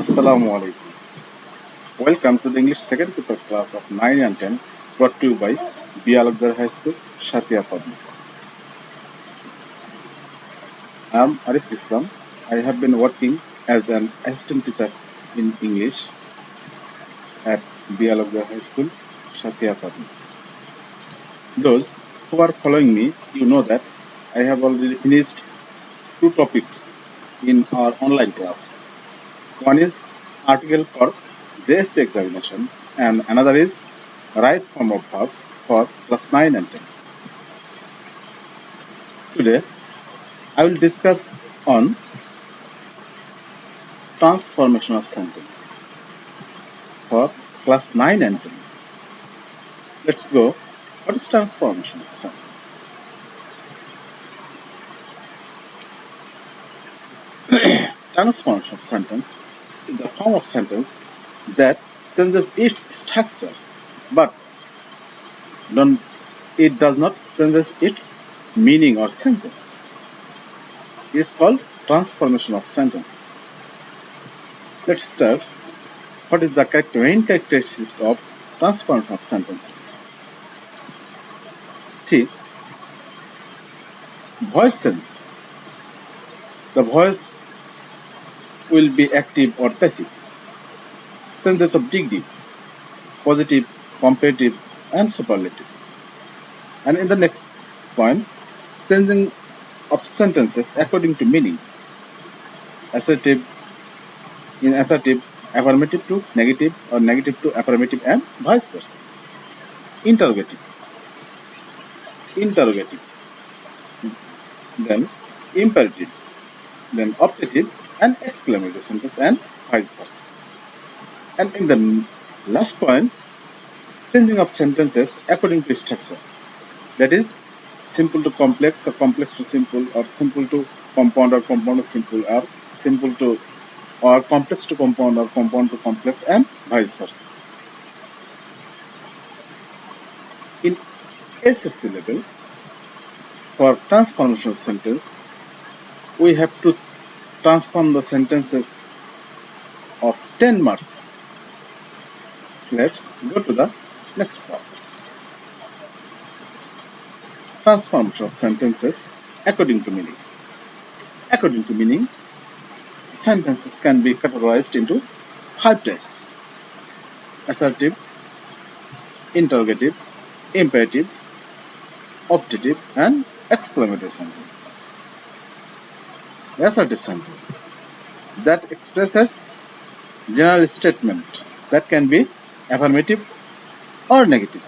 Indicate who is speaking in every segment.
Speaker 1: Assalamu alaikum. Welcome to the English second paper class of 9 and 10 brought to you by Alokdiar High School, Santhia, Pabna. I am Ariful. I have been working as an assistant teacher in English at Alokdiar High School, Santhia, Pabna. Those who are following me, you know that I have already finished two topics in our online class. One is article for JSC examination and another is right form of verbs for class 9 and 10. Today I will discuss on transformation of sentence for class 9 and 10. Let's go. What is transformation of sentence? Transformation of sentence is the form of sentence that changes its structure, but it does not change its meaning or senses. It is called transformation of sentences. Let's start. What is the main characteristic of transformation of sentences? See, voice sense. The voice will be active or passive. Senses of degree, positive, comparative, and superlative. And in the next point, changing of sentences according to meaning. Assertive, in assertive, affirmative to negative or negative to affirmative and vice versa. Interrogative, then imperative, then optative and exclamatory sentence and vice versa. And in the last point, changing of sentences according to structure. That is simple to complex or complex to simple or simple to compound or compound to simple or simple to or complex to compound or compound to complex and vice versa. In SSC level, for transformation of sentence, we have to transform the sentences of 10 marks. Let's go to the next part. Transformation of sentences according to meaning. According to meaning, sentences can be categorized into 5 types: assertive, interrogative, imperative, optative, and exclamatory sentence. Assertive sentence that expresses general statement that can be affirmative or negative.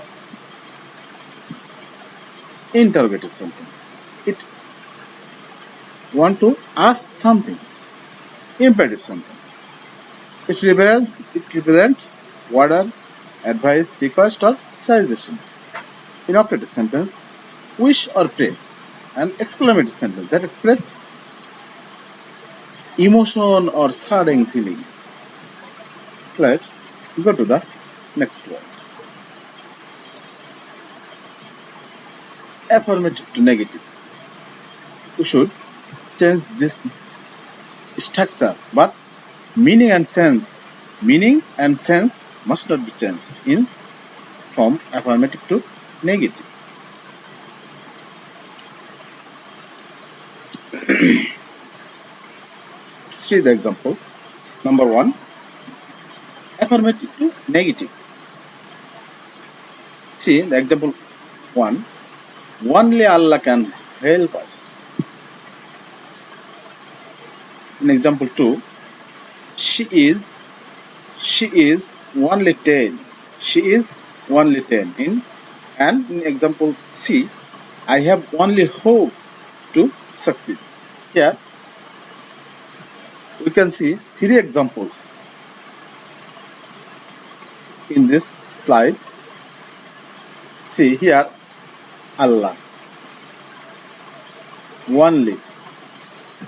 Speaker 1: Interrogative sentence, it want to ask something. Imperative sentence, it represents order, advice, request, or suggestion. In optative sentence, wish or pray. And exclamatory sentence that express emotion or sudden feelings. Let's go to the next one. Affirmative to negative. We should change this structure, but meaning and sense must not be changed from affirmative to negative. See the example. Number 1, affirmative to negative. See the example 1. Only Allah can help us. In example 2, she is only 10. She is only 10. And in example C, I have only hope to succeed. Here we can see 3 examples in this slide. See here, Allah, only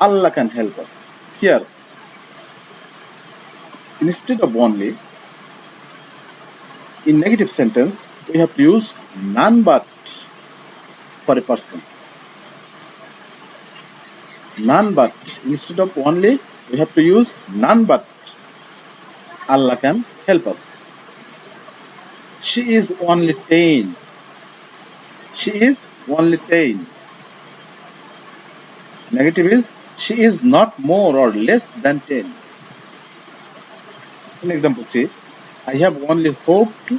Speaker 1: Allah can help us. Here, instead of only, in negative sentence, we have to use none but for a person. None but. Instead of only, we have to use none but. Allah can help us. She is only 10. She is only 10. Negative is she is not more or less than 10. In example C, I have only hope to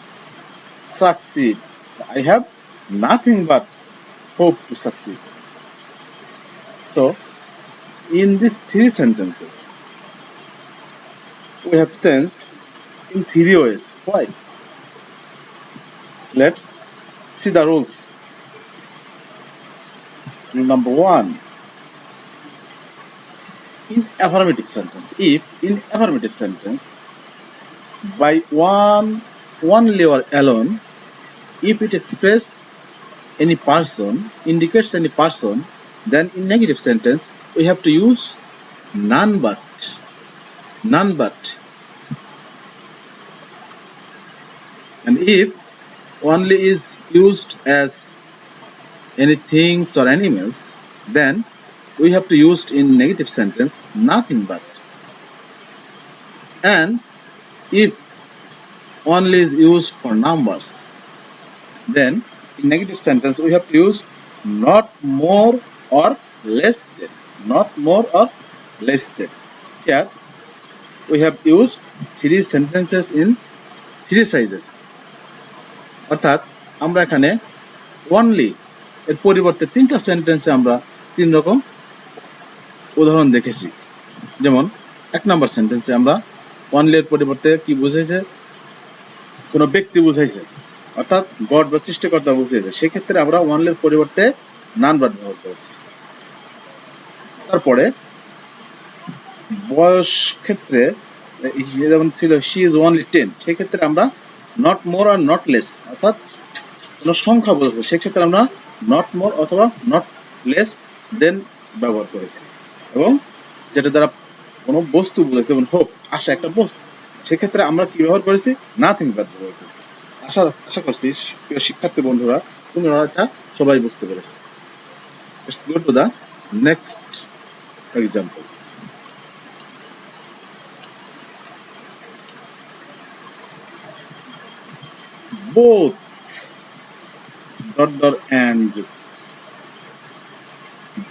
Speaker 1: succeed. I have nothing but hope to succeed. So, in these three sentences, we have changed in three ways. Why? Let's see the rules. Rule number 1. In affirmative sentence, if in affirmative sentence, by one only or alone, if it expresses any person, indicates any person, then in negative sentence we have to use none but. None but. And if only is used as any things or animals, then we have to use in negative sentence nothing but. And if only is used for numbers, then in negative sentence we have to use not more or less than. Not more or less than. Here we have used three sentences in three sizes. অর্থাৎ আমরা এখানে only এর পরিবর্তে তিনটা সেন্টেন্সে আমরা তিন রকম উদাহরণ দেখেছি। যেমন এক নাম্বার সেন্টেন্সে আমরা only এর পরিবর্তে কি বুঝাইছে, কোনো ব্যক্তি বুঝাইছে, অর্থাৎ গড বা সৃষ্টিকর্তা বুঝাইছে, সেই ক্ষেত্রে আমরা only এর পরিবর্তে none but ব্যবহার করেছি। তারপরে বয়স ক্ষেত্রে যেমন ছিল she is only 10, সেই ক্ষেত্রে আমরা not more or not less, অর্থাৎ কোনো সংখ্যা বলেছে সেক্ষেত্রে আমরা not more অথবা not less than ব্যবহার করেছি। এবং যেটা দ্বারা কোনো বস্তু বলেছে, যেমন হোপ, আশা একটা বস্তু, সেক্ষেত্রে আমরা কি ব্যবহার করেছি, নাথিং বাট ব্যবহার করেছি। আশা করছি প্রিয় শিক্ষার্থী বন্ধুরা তোমরা এটা সবাই বুঝতে পেরেছো। Let's go to the next example. Both and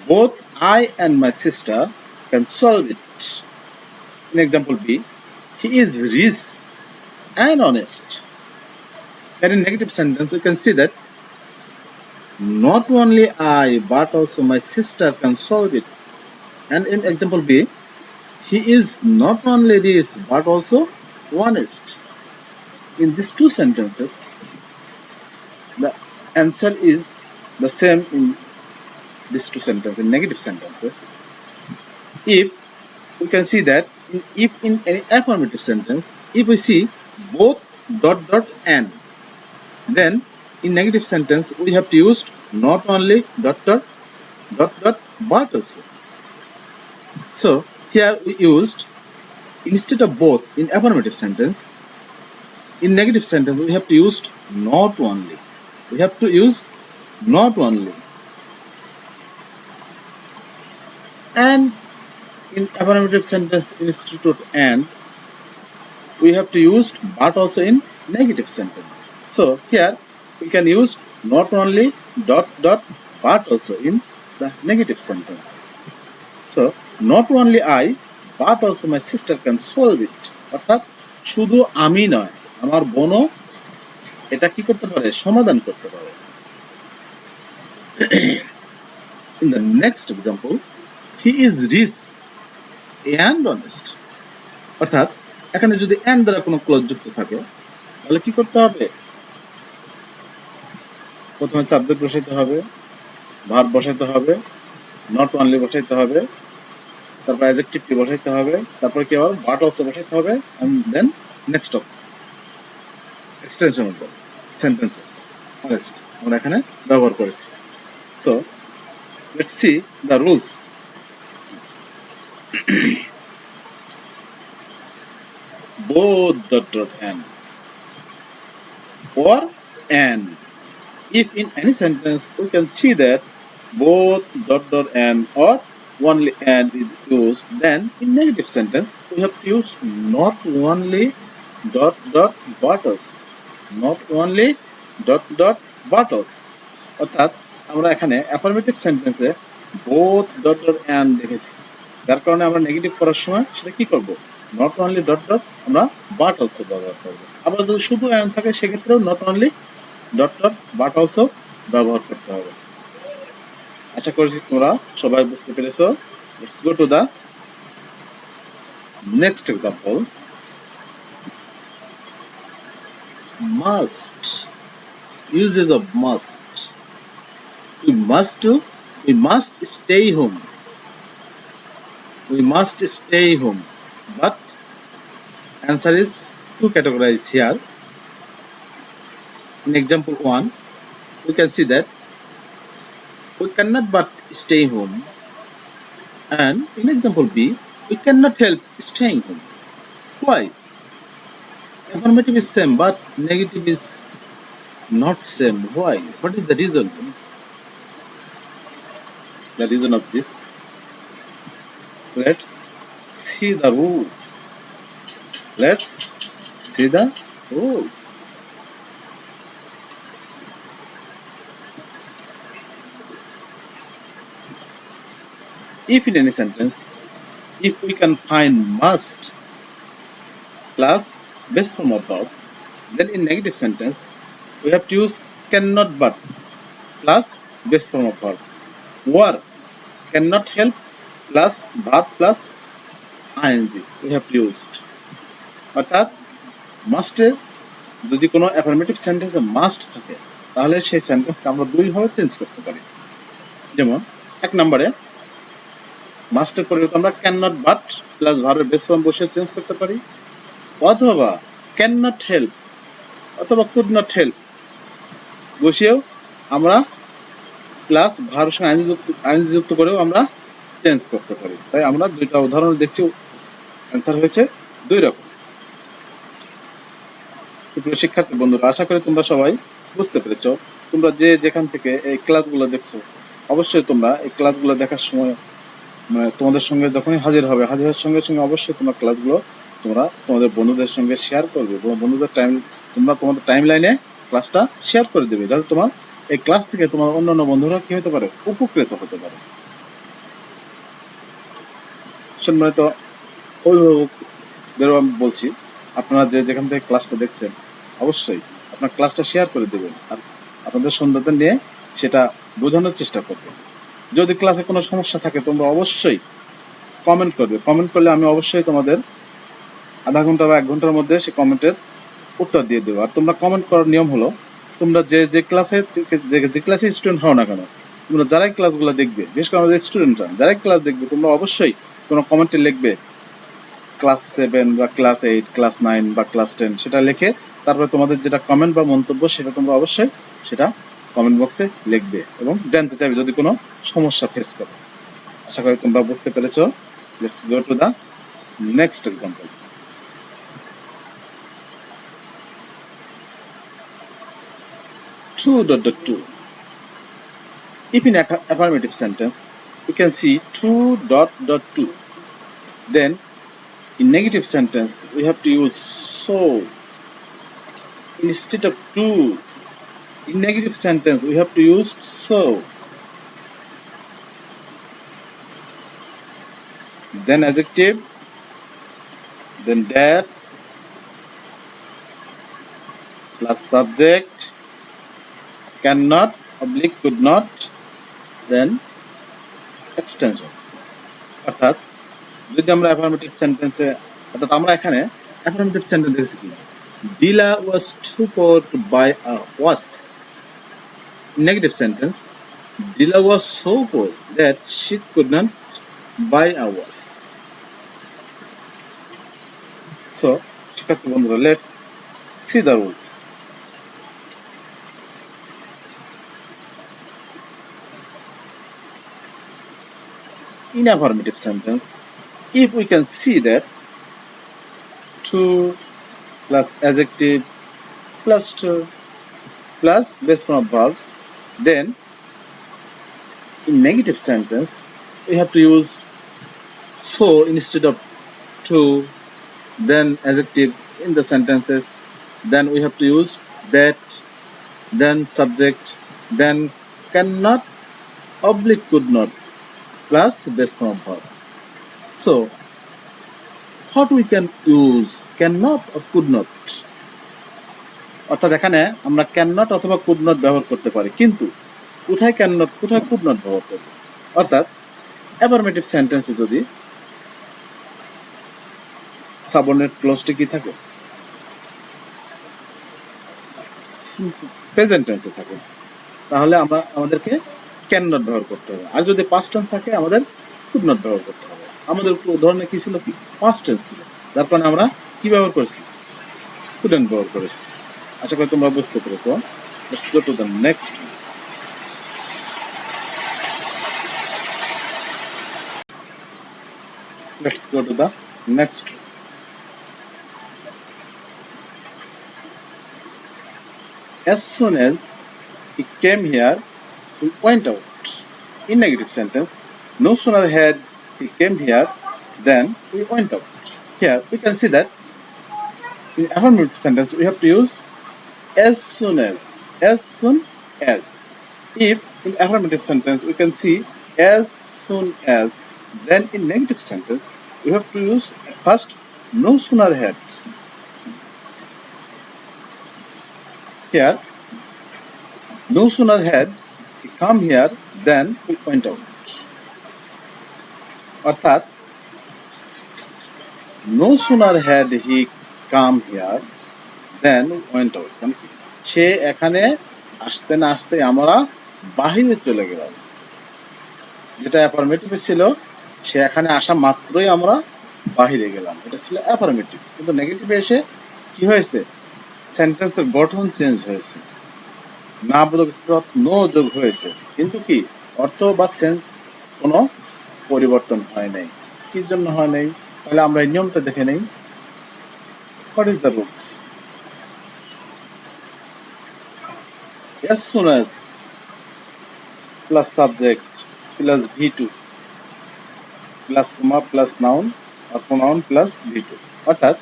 Speaker 1: both I and my sister can solve it. In example B, he is rich and honest. And in negative sentence we can see that not only I but also my sister can solve it. And in example B, he is not only rich but also honest. In these two sentences, the answer is the same in these two sentences, in negative sentences. If we can see that if in any affirmative sentence, if we see both and, then in negative sentence we have to use not only but also. So here we used, instead of both in affirmative sentence, in negative sentence we have to use not only. We have to use not only. And in affirmative sentence instead of and, we have to use but also in negative sentence. So here we can use not only but also in the negative sentences. So not only I but also my sister can solve it. অর্থাৎ শুধু আমি নয়, আমার বোনও এটা কি করতে পারে, সমাধান করতে পারে। In the next example, he is rich and honest. অর্থাৎ এখানে যদি and দ্বারা কোনো ক্লজ যুক্ত থাকে তাহলে কি করতে হবে, প্রথমে সাবজেক্ট বসাইতে হবে, ভার্ব বসাইতে হবে, not only বসাইতে হবে, তারপর অ্যাডজেক্টিভটি বসাইতে হবে, তারপর কি আবার but also বসাইতে হবে, and then next of extension of the sentences honest আমরা এখানে ব্যবহার করেছি। So let's see the rules. Both and or and. If in any sentence we can see that both and or only and is used, then in negative sentence we have to use not only dot dot but also, not only dot dot but also। অর্থাৎ আমরা এখানে affirmative সেন্টেন্সে both dot dot and দেখেছি, যার কারণে আমরা negative করার সময় সেটা কি করব, নট অনলি ডট ডট আমরা বাট অলসো ব্যবহার করব। আবার যদি শুধু অ্যান্ড থাকে সেক্ষেত্রেও not only dot dot but also ব্যবহার করতে হবে। আশা করছি তোমরা সবাই বুঝতে পেরেছো। Let's go to the next example. Must, uses of must. We must stay home. We must stay home. But answer is two categorized here. In example 1, we can see that we cannot but stay home. And in example B, we cannot help staying home. Why? Affirmative is same, but negative is not same. Why? What is the reason? The reason of this? Let's see the rules. Let's see the rules. If in any sentence, if we can find must plus base form of verb, then in negative sentence we have to use cannot but plus base form of verb, or cannot help plus verb plus ing we have used। অর্থাৎ মাস্টের যদি কোনো affirmative সেন্টেন্সে must থাকে তাহলে সেই সেন্টেন্সকে আমরা দুইভাবে change করতে পারি। যেমন এক নম্বরে মাস্টের পরিবর্তে আমরা ক্যান নট বাট প্লাস ভার্বের বেস ফর্ম বসে চেঞ্জ করতে পারি, অথবা ক্যান নট হেল্প অথবা কুড নট হেল্প বসিয়েও আমরা প্লাস ভার্বের সঙ্গে আইএনজি যুক্ত করেও আমরা চেঞ্জ করতে পারি। তাই আমরা দুইটা উদাহরণ দেখছি, অ্যান্সার হয়েছে দুই রকম। শিক্ষার্থী বন্ধুরা, আশা করি তোমরা সবাই বুঝতে পেরেছো। তোমরা যে যেখান থেকে এই ক্লাসগুলো দেখছো অবশ্যই তোমরা এই ক্লাসগুলো দেখার সময় মানে তোমাদের সঙ্গে যখনই হাজির হওয়ার সঙ্গে সঙ্গে অবশ্যই তোমার ক্লাসগুলো তোমরা তোমাদের বন্ধুদের সঙ্গে শেয়ার করবে, বন্ধুদের তোমাদের টাইম লাইনে ক্লাসটা শেয়ার করে দেবে, যাতে তোমার এই ক্লাস থেকে তোমার অন্যান্য বন্ধুরা কি হতে পারে, উপকৃত হতে পারে। সম্মানিত অভিভাবকদেরও আমি বলছি, আপনারা যে যেখান থেকে ক্লাসটা দেখছেন অবশ্যই আপনার ক্লাসটা শেয়ার করে দেবেন, আর আপনাদের সন্তানদের নিয়ে সেটা বোঝানোর চেষ্টা করবেন। যদি ক্লাসে কোনো সমস্যা থাকে তোমরা অবশ্যই কমেন্ট করবে, কমেন্ট করলে আমি অবশ্যই তোমাদের আধা ঘন্টা বা 1 ঘন্টার মধ্যে সেই কমেন্টের উত্তর দিয়ে দেবো। আর তোমরা কমেন্ট করার নিয়ম হলো, তোমরা যে ক্লাসে স্টুডেন্ট হও না কেন, তোমরা যারাই ক্লাসগুলো দেখবে, বিশেষ করে আমাদের স্টুডেন্টরা যারাই ক্লাস দেখবে, তোমরা অবশ্যই কোনো কমেন্টে লিখবে ক্লাস 7 বা ক্লাস 8, ক্লাস 9 বা ক্লাস 10 সেটা লিখে তারপরে তোমাদের যেটা কমেন্ট বা মন্তব্য সেটা তোমরা অবশ্যই সেটা কমেন্ট বক্সে লিখবে এবং জানতে চাইবে যদি কোনো সমস্যা ফেস করো। আশা করি তোমরা বুঝতে পেরেছো। Let's go to the next example. Two dot dot two. If in affirmative sentence you can see 2 dot dot 2, then in negative sentence we have to use so instead of 2. In negative sentence we have to use so. Then adjective, then that plus subject, cannot oblique could not, then extension। অর্থাৎ যদি আমরা affirmative সেন্টেন্সে, অর্থাৎ আমরা এখানে affirmative sentence দেখছি কি, Dila was too poor to buy a watch। Negative sentence, Dila was so poor that she could not buy a watch। So শিক্ষার্থী বন্ধুরা, let's see the rules। In affirmative sentence, if we can see that 2 plus adjective plus 2 plus base form of verb, then in negative sentence we have to use so instead of 2, then adjective in the sentences, then we have to use that, then subject, then cannot oblique could not plus base form verb. So what we can use cannot or could not, অর্থাৎ এখানে আমরা cannot অথবা could not ব্যবহার করতে পারি, কিন্তু কোথায় cannot কোথায় could not ব্যবহার করব, অর্থাৎ অ্যাফার্মেটিভ সেন্টেন্সে যদি সাবঅর্ডিনেট ক্লজটি কি থাকে, প্রেজেন্ট টেন্সে থাকে, তাহলে আমাদেরকে ক্যান নট ব্যবহার করতে হবে। আর যদি পাস্ট টেন্স থাকে আমাদের কুড নট ব্যবহার করতে হবে। আমাদের উদাহরণে কি ছিল, কি পাস্ট টেন্স ছিল, যার কারণে আমরা কি ব্যবহার করেছি, কুডন্ট ব্যবহার করেছি। আশা করি তোমরা বুঝতে পেরেছো। Let's go to the next. Let's go to the next. As soon as he came here, we went out. In negative sentence, no sooner had he came here than we went out. Here we can see that in affirmative sentence we have to use as soon as. As soon as. If in affirmative sentence we can see as soon as, then in negative sentence we have to use first no sooner had. Here no sooner had he come here than we went out. অর্থাৎ no sooner had he come here then we went out, মানে সে এখানে আসতে না আসতে আমরা বাহিরে চলে গেলাম। যেটা অ্যাফার্মেটিভ ছিল, সে এখানে আসা মাত্রই আমরা বাহিরে গেলাম, এটা ছিল অ্যাফার্মেটিভ। কিন্তু নেগেটিভে এসে কি হয়েছে, সেন্টেন্সের গঠন চেঞ্জ হয়েছে, না বোধক নো যোগ হয়েছে, কিন্তু কি অর্থ বা চেঞ্জ কোনো পরিবর্তন হয় নাই। কি জন্য হয় নাই, তাহলে আমরা এই নিয়মটা দেখে নেই। What is the rules? as soon as plus subject plus v2 plus comma plus noun or pronoun plus v2, অর্থাৎ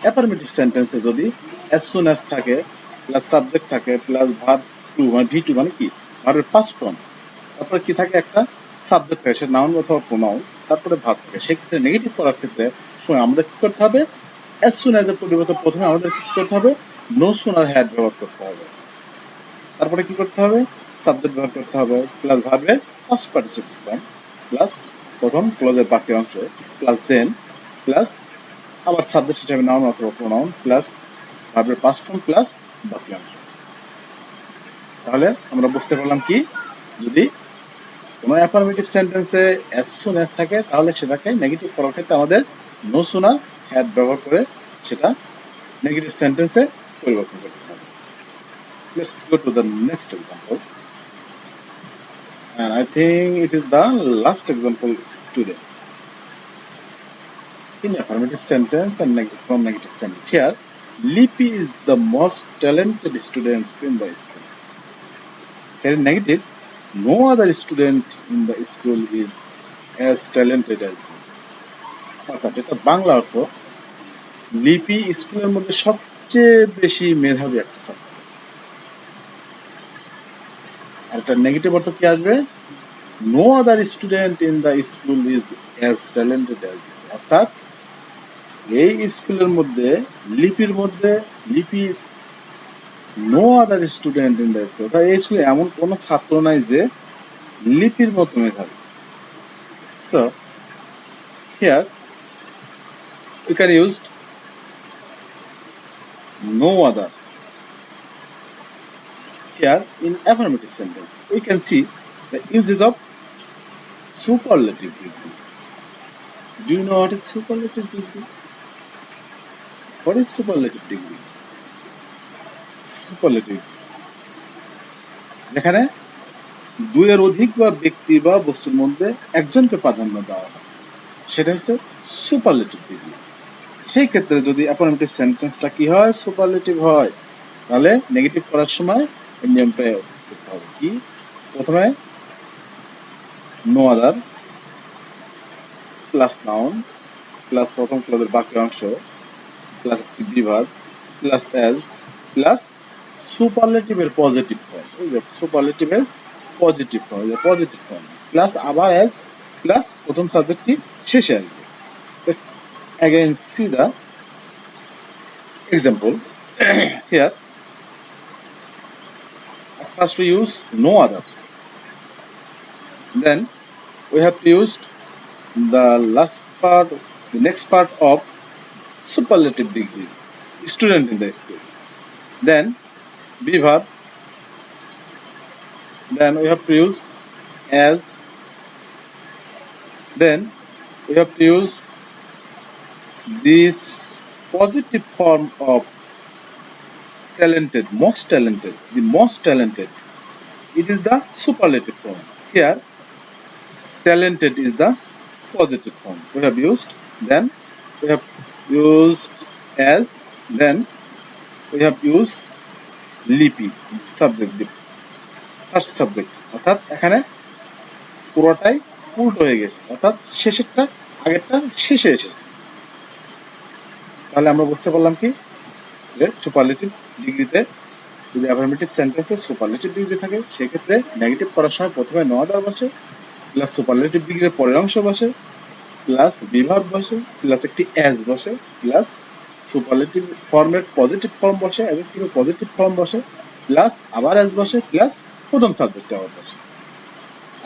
Speaker 1: অ্যাফার্মেটিভ সেন্টেন্সে যদি as soon as থাকে প্লাস সাবজেক্ট থাকে প্লাস ভার্ব টু, মানে v2 মানে কি ভার্বের ফার্স্ট ফর্ম, তারপরে কি থাকে একটা সাবজেক্ট থাকে, সে নাউন অথবা প্রোনাউন, তারপরে ভার্ব থাকে। সেক্ষেত্রে নেগেটিভ করার ক্ষেত্রে সময় আমাদের কি করতে হবে, as soon as এর পরিবর্তে প্রথমে আমাদের কি করতে হবে, no sooner had ব্যবহার করতে হবে, তারপরে কি করতে হবে, সাবজেক্ট ব্যবহার করতে হবে প্লাস ভার্বের ফার্স্ট পার্টিসিপল ফর্ম প্লাস প্রথম ক্লজের বাকি অংশ প্লাস দেন প্লাস আবার সাবজেক্ট হিসেবে নাউন অথবা প্রোনাউন প্লাস ভার্বের পাস্ট ফর্ম প্লাস বাকি অংশ। তাহলে আমরা বুঝতে পারলাম কি, যদি কোনো অ্যাফার্মেটিভ সেন্টেন্সে as soon as থাকে তাহলে সেটাকে নেগেটিভ করার ক্ষেত্রে আমাদের no sooner had ব্যবহার করে সেটা নেগেটিভ সেন্টেন্সে পরিবর্তন করতে হবে। Let's go to the next example, and I think it is the last example today. In affirmative sentence and from negative sentence, here Lipi is the most talented student in the school. Here in negative, no other student in the school is as talented as me. অর্থাৎ এটা বাংলা অর্থ, লিপি স্কুলের মধ্যে সবচেয়ে বেশি মেধাবী একটা ছাত্র। আর এটা নেগেটিভ অর্থ কি আসবে, no other student in the school is as talented as you. অর্থাৎ এই স্কুলের মধ্যে লিপির মধ্যে লিপি no other student in the school, অর্থাৎ এই স্কুলে এমন কোনো ছাত্র নাই যে লিপির মতো মেধাবী। So here you can use no other. Here in affirmative sentence we can see the uses of superlative degree. Do you know what is superlative degree? What is superlative degree? Superlative যেখানে দুইয়ের অধিক বা ব্যক্তি বা বস্তুর মধ্যে একজনকে প্রাধান্য দেওয়া হয়, সেটা হচ্ছে সুপারলেটিভ ডিগ্রি। সেই ক্ষেত্রে যদি অ্যাফার্মেটিভ সেন্টেন্সটা কি হয়, সুপারলেটিভ হয়, তাহলে নেগেটিভ করার সময় এই নিয়মটা করতে হবে কি, প্রথমে no other plus noun plus প্রথম ক্লজের বাকি অংশ প্লাস একটি বিভাগ প্লাস অ্যাজ প্লাস সুপারলেটিভের পজিটিভ ফর্ম, এই যে সুপারলেটিভের positive form, positive form plus আবার অ্যাজ প্লাস প্রথম সাবজেক্টটি শেষে আসবে। Again, see the example here. At first we use no other. Then we have to use the last part, the next part of superlative degree, student in the school. Then be verb. Then we have to use as. Then we have to use this positive form of talented, most talented, the most talented. It is the superlative form. Here, talented is the positive form. We have used. Then we have used as. Then we have used লিপি subject, first subject, অর্থাৎ এখানে পুরোটাই উল্টো হয়ে গেছে, অর্থাৎ শেষেরটা আগেরটা শেষে এসেছে। তাহলে আমরা বুঝতে পারলাম কি যে সুপারলেটিভ ডিগ্রিতে যদি অ্যাফার্মেটিভ সেন্টেন্সে সুপারলেটিভ ডিগ্রি থাকে সেক্ষেত্রে নেগেটিভ করার সময় প্রথমে নো আদার বসে, প্লাস সুপারলেটিভ ডিগ্রির পরের অংশ বসে, প্লাস বিভাগ বসে, প্লাস একটি অ্যাজ বসে, প্লাস সুপারলেটিভ ফর্মের পজিটিভ ফর্ম বসে, অ্যাডজেক্টিভ পজিটিভ ফর্ম বসে, প্লাস আবার অ্যাজ বসে, প্লাস প্রথম সাবজেক্টে আবার বসে।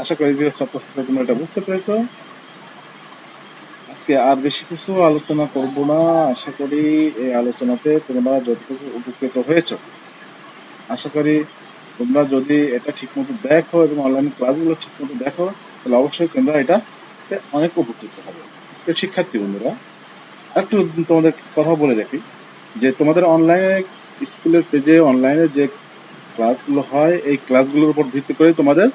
Speaker 1: আশা করি ছাত্রছাত্রী তোমরা এটা বুঝতে পেরেছো। আজকে আর বেশি কিছু আলোচনা করব না। আশা করি এই আলোচনাতে তোমরা যতটুকু উপকৃত হয়েছো। আশা করি তোমরা যদি এটা ঠিকমতো দেখো এবং অনলাইন ক্লাসগুলো ঠিকমতো দেখো তাহলে অবশ্যই তোমরা এটা অনেক উপকৃত হবে। তো শিক্ষার্থী বন্ধুরা, একটু তোমাদের কথা বলে রাখি যে তোমাদের অনলাইনে স্কুলের পেজে অনলাইনে যে ক্লাসগুলো হয় এই ক্লাসগুলোর উপর ভিত্তি করে তোমাদের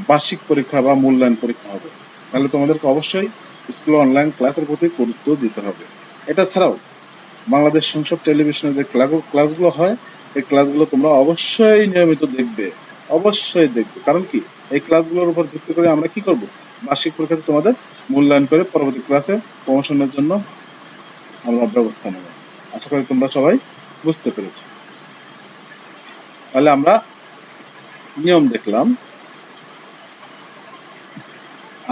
Speaker 1: বার্ষিক পরীক্ষা বা মূল্যায়ন পরীক্ষা হবে। তাহলে তোমাদেরকে অবশ্যই স্কুলে অনলাইন ক্লাসের প্রতি গুরুত্ব দিতে হবে। এটা ছাড়াও বাংলাদেশ সংসদ টেলিভিশনের যে ক্লাসগুলো হয় এই ক্লাসগুলো তোমরা অবশ্যই নিয়মিত দেখবে, অবশ্যই দেখবে। কারণ কি এই ক্লাসগুলোর উপর ভিত্তি করে আমরা কি করব, বার্ষিক পরীক্ষাতে তোমাদের মূল্যায়ন করে পরবর্তী ক্লাসে প্রমোশনের জন্য আমরা ব্যবস্থা নেব। আশা করি তোমরা সবাই বুঝতে পেরেছো। তাহলে আমরা নিয়ম দেখলাম।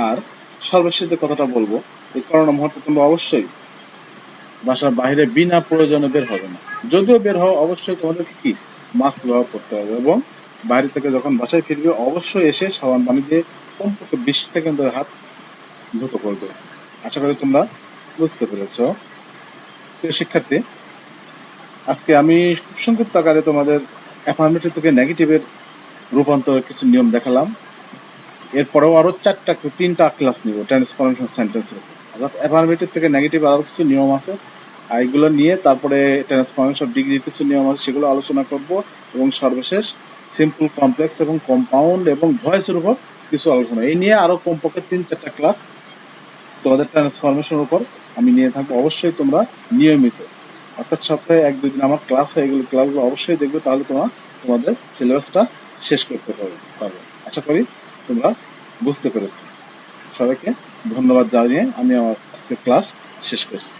Speaker 1: আর সর্বশেষ যে কথাটা বলবো, এই করোনা মুহূর্তে তোমরা অবশ্যই বাসার বাইরে বিনা প্রয়োজনে বের হবে না। যদিও বের হও অবশ্যই তোমাদেরকে কি মাস্ক ব্যবহার করতে হবে এবং বাইরে থেকে যখন বাসায় ফিরবে অবশ্যই এসে সাবান পানি দিয়ে কমপক্ষে 20 সেকেন্ড ধরে হাত ধুত করবে। আশা করি তোমরা বুঝতে পেরেছো। প্রিয় শিক্ষার্থী, আজকে আমি খুব সংক্ষিপ্ত আকারে তোমাদের অ্যাফার্মেটিভ থেকে নেগেটিভের রূপান্তরের কিছু নিয়ম দেখালাম। এরপরেও আরো 3টা ক্লাস নিব ট্রান্সফরমেশন সেন্টেন্সের উপর, অর্থাৎ অ্যাফার্মেটিভ থেকে নেগেটিভ আরো কিছু নিয়ম আছে, এইগুলো নিয়ে তারপরে ট্রান্সফরমেশন ডিগ্রির কিছু নিয়ম আছে সেগুলো আলোচনা করব এবং সর্বশেষ সিম্পল, কমপ্লেক্স এবং কম্পাউন্ড এবং ভয়েসের উপর কিছু আলোচনা। এই নিয়ে আরো কমপক্ষে 3-4টা ক্লাস তোমাদের ট্রান্সফরমেশনের উপর আমি নিয়ে থাকবো। অবশ্যই তোমরা নিয়মিত, অর্থাৎ সপ্তাহে 1-2 দিন আমার ক্লাস হয়, এগুলো ক্লাসগুলো অবশ্যই দেখবে, তাহলে তোমাদের সিলেবাসটা শেষ করতে পারবে। আশা করি তোমরা বুঝতে পেরেছো। সবাইকে ধন্যবাদ জানিয়ে আমি আমার আজকের ক্লাস শেষ করছি।